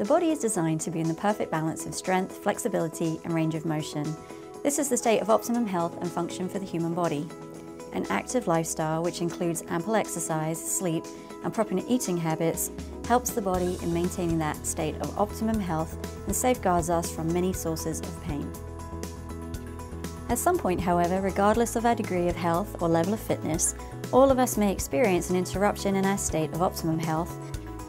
The body is designed to be in the perfect balance of strength, flexibility, and range of motion. This is the state of optimum health and function for the human body. An active lifestyle, which includes ample exercise, sleep, and proper eating habits, helps the body in maintaining that state of optimum health and safeguards us from many sources of pain. At some point, however, regardless of our degree of health or level of fitness, all of us may experience an interruption in our state of optimum health.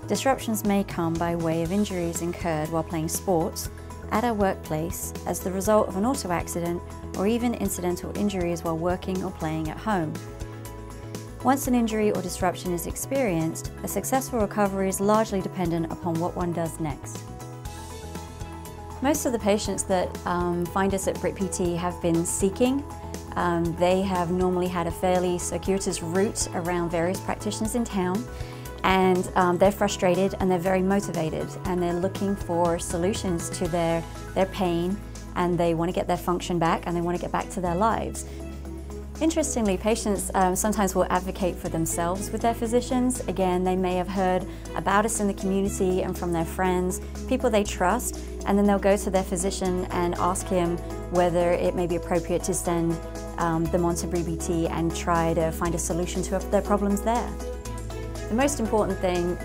Disruptions may come by way of injuries incurred while playing sports, at our workplace, as the result of an auto accident, or even incidental injuries while working or playing at home. Once an injury or disruption is experienced, a successful recovery is largely dependent upon what one does next. Most of the patients that find us at BritPT have been seeking. They have normally had a fairly circuitous route around various practitioners in town, and they're frustrated and they're very motivated, and they're looking for solutions to their pain, and they want to get their function back and they want to get back to their lives. Interestingly, patients sometimes will advocate for themselves with their physicians. Again, they may have heard about us in the community and from their friends, people they trust, and then they'll go to their physician and ask him whether it may be appropriate to send them on to BritPT and try to find a solution to their problems there. The most important thing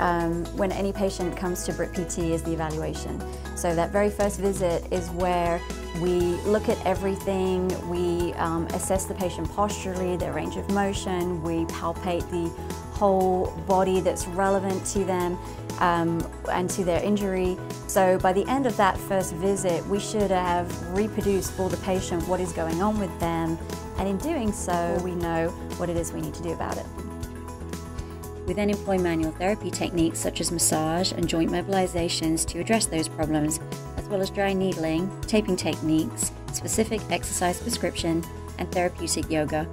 when any patient comes to BritPT is the evaluation. So that very first visit is where we look at everything, we assess the patient posturally, their range of motion, we palpate the whole body that's relevant to them and to their injury. So by the end of that first visit, we should have reproduced for the patient what is going on with them, and in doing so, we know what it is we need to do about it. We then employ manual therapy techniques such as massage and joint mobilizations to address those problems, as well as dry needling, taping techniques, specific exercise prescription, and therapeutic yoga.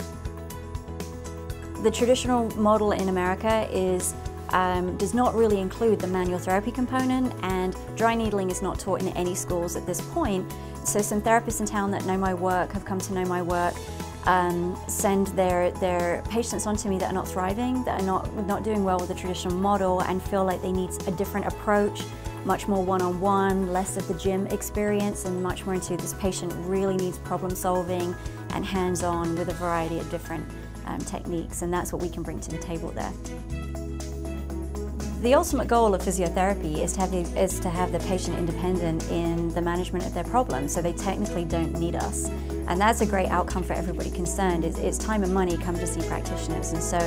The traditional model in America does not really include the manual therapy component, and dry needling is not taught in any schools at this point. So some therapists in town that know my work, have come to know my work, send their patients onto me that are not thriving, that are not doing well with the traditional model, and feel like they need a different approach, much more one-on-one, less of the gym experience, and much more into this patient really needs problem solving and hands-on with a variety of different techniques, and that's what we can bring to the table there. The ultimate goal of physiotherapy is to have the patient independent in the management of their problems, so they technically don't need us. And that's a great outcome for everybody concerned. It's time and money come to see practitioners. And so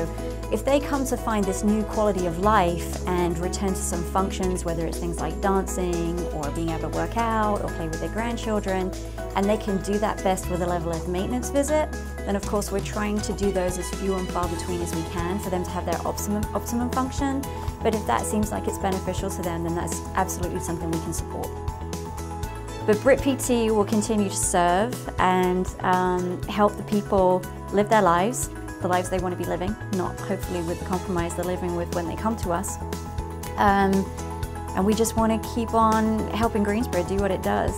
if they come to find this new quality of life and return to some functions, whether it's things like dancing or being able to work out or play with their grandchildren, and they can do that best with a level of maintenance visit, then of course we're trying to do those as few and far between as we can for them to have their optimum function. But if that seems like it's beneficial to them, then that's absolutely something we can support. But BritPT will continue to serve and help the people live their lives, the lives they want to be living, not hopefully with the compromise they're living with when they come to us. And we just want to keep on helping Greensboro do what it does.